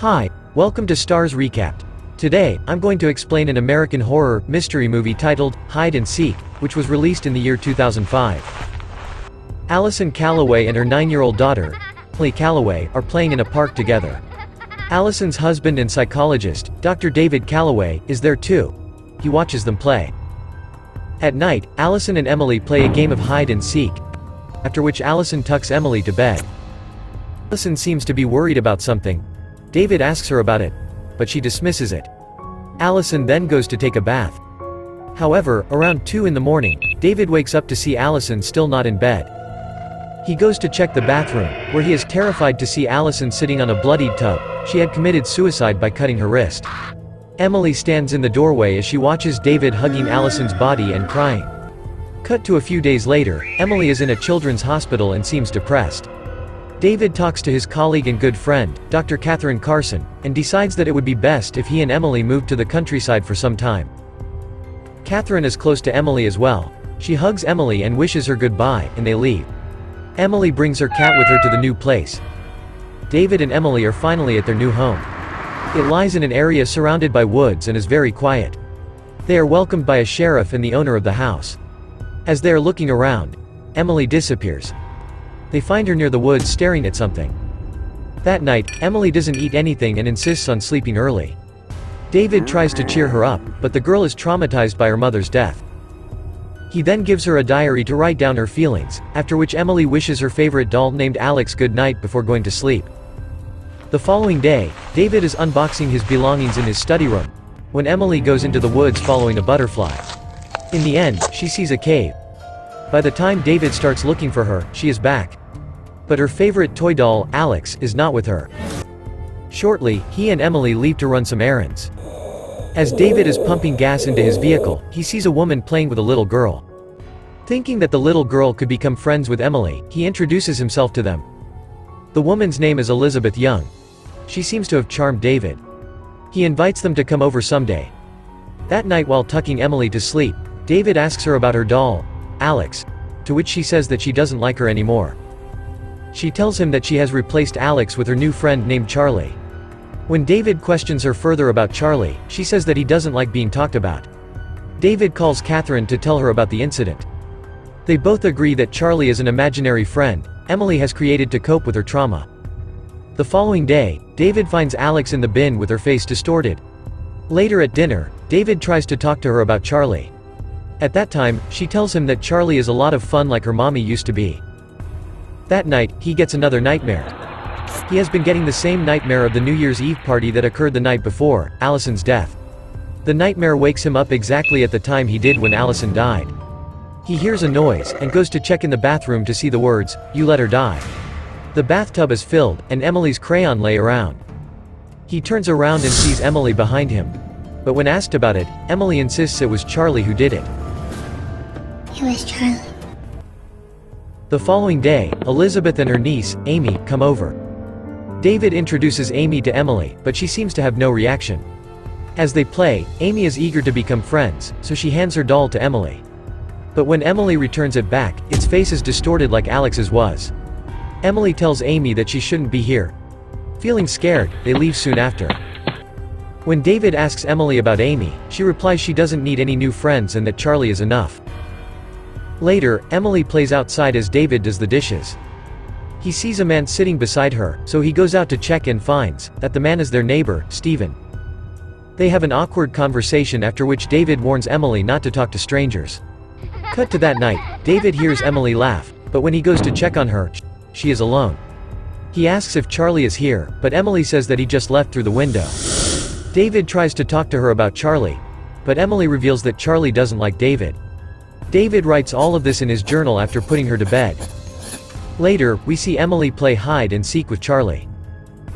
Hi, welcome to Starz Recapped. Today, I'm going to explain an American horror mystery movie titled Hide and Seek, which was released in the year 2005. Allison Calloway and her 9-year-old daughter, Emily Calloway, are playing in a park together. Allison's husband and psychologist, Dr. David Calloway, is there too. He watches them play. At night, Allison and Emily play a game of hide and seek, after which Allison tucks Emily to bed. Allison seems to be worried about something. David asks her about it, but she dismisses it. Allison then goes to take a bath. However, around 2 in the morning, David wakes up to see Allison still not in bed. He goes to check the bathroom, where he is terrified to see Allison sitting on a bloodied tub. She had committed suicide by cutting her wrist. Emily stands in the doorway as she watches David hugging Allison's body and crying. Cut to a few days later, Emily is in a children's hospital and seems depressed. David talks to his colleague and good friend, Dr. Catherine Carson, and decides that it would be best if he and Emily moved to the countryside for some time. Catherine is close to Emily as well. She hugs Emily and wishes her goodbye, and they leave. Emily brings her cat with her to the new place. David and Emily are finally at their new home. It lies in an area surrounded by woods and is very quiet. They are welcomed by a sheriff and the owner of the house. As they are looking around, Emily disappears. They find her near the woods staring at something. That night, Emily doesn't eat anything and insists on sleeping early. David tries to cheer her up, but the girl is traumatized by her mother's death. He then gives her a diary to write down her feelings, after which Emily wishes her favorite doll named Alex good night before going to sleep. The following day, David is unboxing his belongings in his study room, when Emily goes into the woods following a butterfly. In the end, she sees a cave. By the time David starts looking for her, she is back. But her favorite toy doll, Alex, is not with her. Shortly, he and Emily leave to run some errands. As David is pumping gas into his vehicle, he sees a woman playing with a little girl. Thinking that the little girl could become friends with Emily, he introduces himself to them. The woman's name is Elizabeth Young. She seems to have charmed David. He invites them to come over someday. That night while tucking Emily to sleep, David asks her about her doll, Alex, to which she says that she doesn't like her anymore. She tells him that she has replaced Alex with her new friend named Charlie. When David questions her further about Charlie, she says that he doesn't like being talked about. David calls Catherine to tell her about the incident. They both agree that Charlie is an imaginary friend Emily has created to cope with her trauma. The following day, David finds Alex in the bin with her face distorted. Later at dinner, David tries to talk to her about Charlie. At that time, she tells him that Charlie is a lot of fun like her mommy used to be. That night, he gets another nightmare. He has been getting the same nightmare of the New Year's Eve party that occurred the night before, Allison's death. The nightmare wakes him up exactly at the time he did when Allison died. He hears a noise, and goes to check in the bathroom to see the words, "You let her die." The bathtub is filled, and Emily's crayon lay around. He turns around and sees Emily behind him. But when asked about it, Emily insists it was Charlie who did it. It was Charlie. The following day, Elizabeth and her niece, Amy, come over. David introduces Amy to Emily, but she seems to have no reaction. As they play, Amy is eager to become friends, so she hands her doll to Emily. But when Emily returns it back, its face is distorted like Alex's was. Emily tells Amy that she shouldn't be here. Feeling scared, they leave soon after. When David asks Emily about Amy, she replies she doesn't need any new friends and that Charlie is enough. Later, Emily plays outside as David does the dishes. He sees a man sitting beside her, so he goes out to check and finds that the man is their neighbor, Stephen. They have an awkward conversation after which David warns Emily not to talk to strangers. Cut to that night, David hears Emily laugh, but when he goes to check on her, she is alone. He asks if Charlie is here, but Emily says that he just left through the window. David tries to talk to her about Charlie, but Emily reveals that Charlie doesn't like David. David writes all of this in his journal after putting her to bed. Later, we see Emily play hide and seek with Charlie.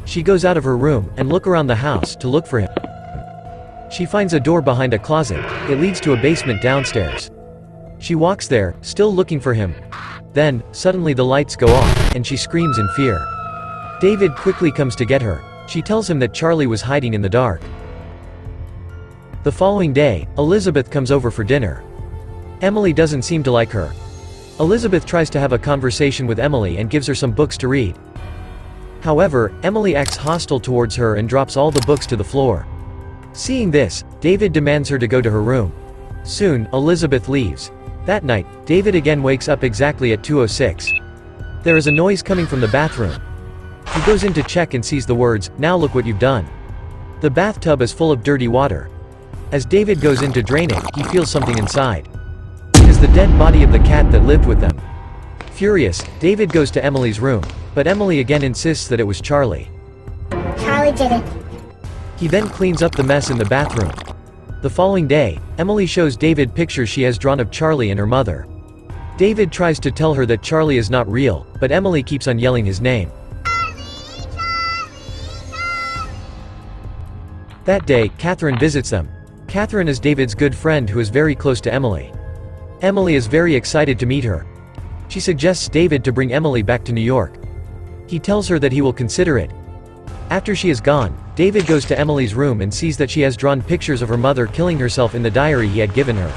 She goes out of her room and look around the house to look for him. She finds a door behind a closet. It leads to a basement downstairs. She walks there, still looking for him. Then, suddenly the lights go off, and she screams in fear. David quickly comes to get her. She tells him that Charlie was hiding in the dark. The following day, Elizabeth comes over for dinner. Emily doesn't seem to like her. Elizabeth tries to have a conversation with Emily and gives her some books to read. However, Emily acts hostile towards her and drops all the books to the floor. Seeing this, David demands her to go to her room. Soon, Elizabeth leaves. That night, David again wakes up exactly at 2:06. There is a noise coming from the bathroom. He goes in to check and sees the words, "Now look what you've done." The bathtub is full of dirty water. As David goes in to drain it, he feels something inside. It is the dead body of the cat that lived with them. Furious, David goes to Emily's room, but Emily again insists that it was Charlie. Charlie did it. He then cleans up the mess in the bathroom. The following day, Emily shows David pictures she has drawn of Charlie and her mother. David tries to tell her that Charlie is not real, but Emily keeps on yelling his name. That day, Catherine visits them. Catherine is David's good friend who is very close to Emily. Emily is very excited to meet her. She suggests David to bring Emily back to New York. He tells her that he will consider it. After she is gone, David goes to Emily's room and sees that she has drawn pictures of her mother killing herself in the diary he had given her.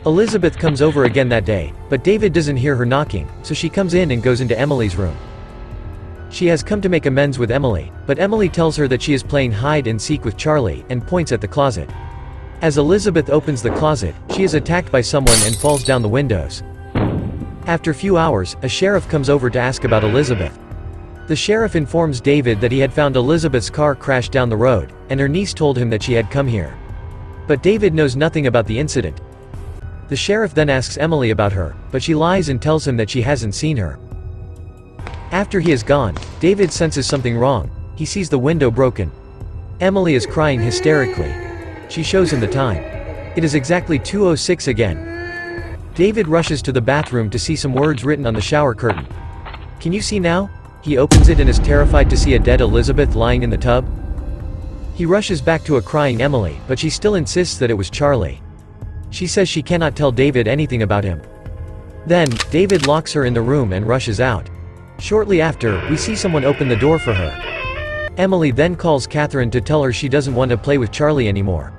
Elizabeth comes over again that day, but David doesn't hear her knocking, so she comes in and goes into Emily's room. She has come to make amends with Emily, but Emily tells her that she is playing hide and seek with Charlie, and points at the closet. As Elizabeth opens the closet, she is attacked by someone and falls down the windows. After few hours, a sheriff comes over to ask about Elizabeth. The sheriff informs David that he had found Elizabeth's car crashed down the road, and her niece told him that she had come here. But David knows nothing about the incident. The sheriff then asks Emily about her, but she lies and tells him that she hasn't seen her. After he is gone, David senses something wrong. He sees the window broken. Emily is crying hysterically. She shows him the time. It is exactly 2:06 again. David rushes to the bathroom to see some words written on the shower curtain. "Can you see now?" He opens it and is terrified to see a dead Elizabeth lying in the tub. He rushes back to a crying Emily, but she still insists that it was Charlie. She says she cannot tell David anything about him. Then, David locks her in the room and rushes out. Shortly after, we see someone open the door for her. Emily then calls Catherine to tell her she doesn't want to play with Charlie anymore.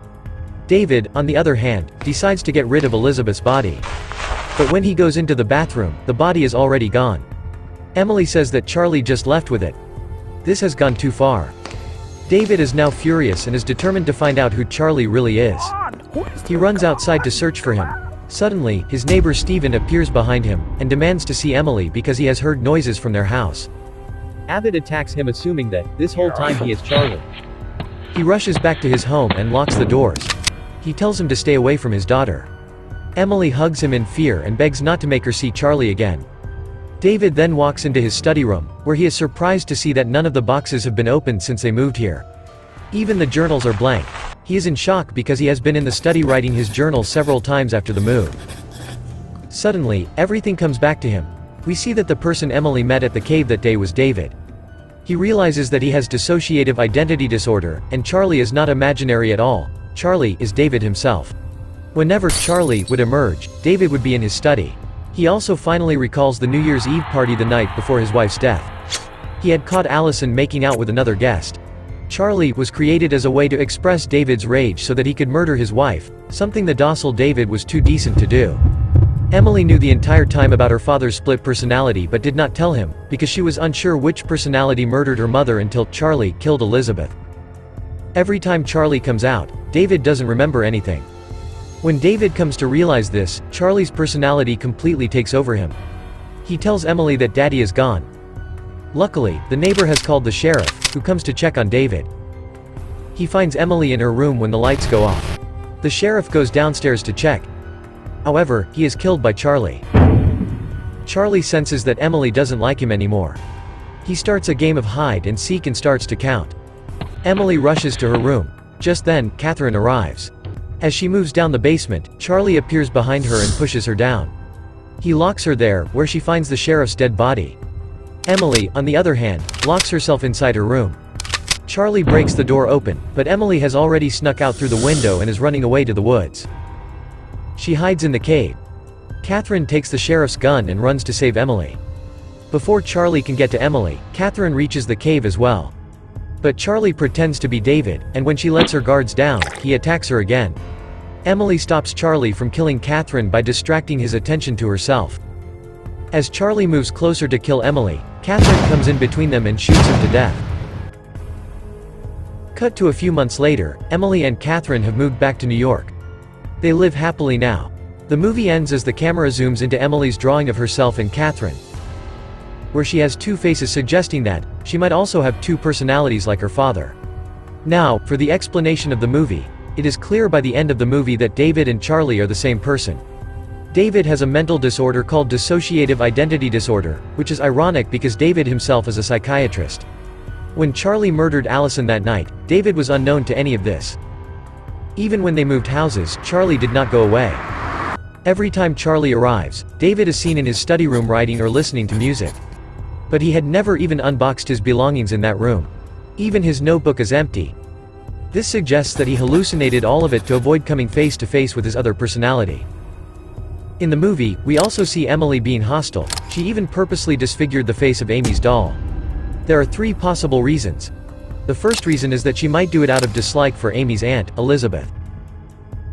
David, on the other hand, decides to get rid of Elizabeth's body. But when he goes into the bathroom, the body is already gone. Emily says that Charlie just left with it. This has gone too far. David is now furious and is determined to find out who Charlie really is. He runs outside to search for him. Suddenly, his neighbor Stephen appears behind him, and demands to see Emily because he has heard noises from their house. Abbott attacks him assuming that, this whole time he is Charlie. He rushes back to his home and locks the doors. He tells him to stay away from his daughter. Emily hugs him in fear and begs not to make her see Charlie again. David then walks into his study room, where he is surprised to see that none of the boxes have been opened since they moved here. Even the journals are blank. He is in shock because he has been in the study writing his journal several times after the move. Suddenly, everything comes back to him. We see that the person Emily met at the cave that day was David. He realizes that he has dissociative identity disorder, and Charlie is not imaginary at all. Charlie is David himself. Whenever Charlie would emerge, David would be in his study. He also finally recalls the New Year's Eve party the night before his wife's death. He had caught Allison making out with another guest. Charlie was created as a way to express David's rage so that he could murder his wife, something the docile David was too decent to do. Emily knew the entire time about her father's split personality but did not tell him, because she was unsure which personality murdered her mother until Charlie killed Elizabeth. Every time Charlie comes out, David doesn't remember anything. When David comes to realize this, Charlie's personality completely takes over him. He tells Emily that Daddy is gone. Luckily, the neighbor has called the sheriff, who comes to check on David. He finds Emily in her room when the lights go off. The sheriff goes downstairs to check. However, he is killed by Charlie. Charlie senses that Emily doesn't like him anymore. He starts a game of hide and seek and starts to count. Emily rushes to her room. Just then, Catherine arrives. As she moves down the basement, Charlie appears behind her and pushes her down. He locks her there, where she finds the sheriff's dead body. Emily, on the other hand, locks herself inside her room. Charlie breaks the door open, but Emily has already snuck out through the window and is running away to the woods. She hides in the cave. Catherine takes the sheriff's gun and runs to save Emily. Before Charlie can get to Emily, Catherine reaches the cave as well. But Charlie pretends to be David, and when she lets her guards down, he attacks her again. Emily stops Charlie from killing Catherine by distracting his attention to herself. As Charlie moves closer to kill Emily, Catherine comes in between them and shoots him to death. Cut to a few months later, Emily and Catherine have moved back to New York. They live happily now. The movie ends as the camera zooms into Emily's drawing of herself and Catherine, where she has two faces, suggesting that she might also have two personalities like her father. Now, for the explanation of the movie. It is clear by the end of the movie that David and Charlie are the same person. David has a mental disorder called dissociative identity disorder, which is ironic because David himself is a psychiatrist. When Charlie murdered Allison that night, David was unknown to any of this. Even when they moved houses, Charlie did not go away. Every time Charlie arrives, David is seen in his study room writing or listening to music. But he had never even unboxed his belongings in that room. Even his notebook is empty. This suggests that he hallucinated all of it to avoid coming face to face with his other personality. In the movie, we also see Emily being hostile. She even purposely disfigured the face of Amy's doll. There are three possible reasons. The first reason is that she might do it out of dislike for Amy's aunt, Elizabeth.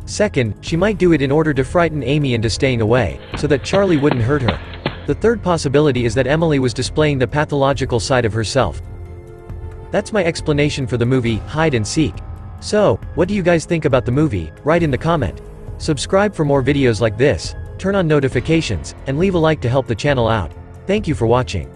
Second, she might do it in order to frighten Amy into staying away, so that Charlie wouldn't hurt her. The third possibility is that Emily was displaying the pathological side of herself. That's my explanation for the movie, Hide and Seek. So, what do you guys think about the movie? Write in the comment. Subscribe for more videos like this, turn on notifications, and leave a like to help the channel out. Thank you for watching.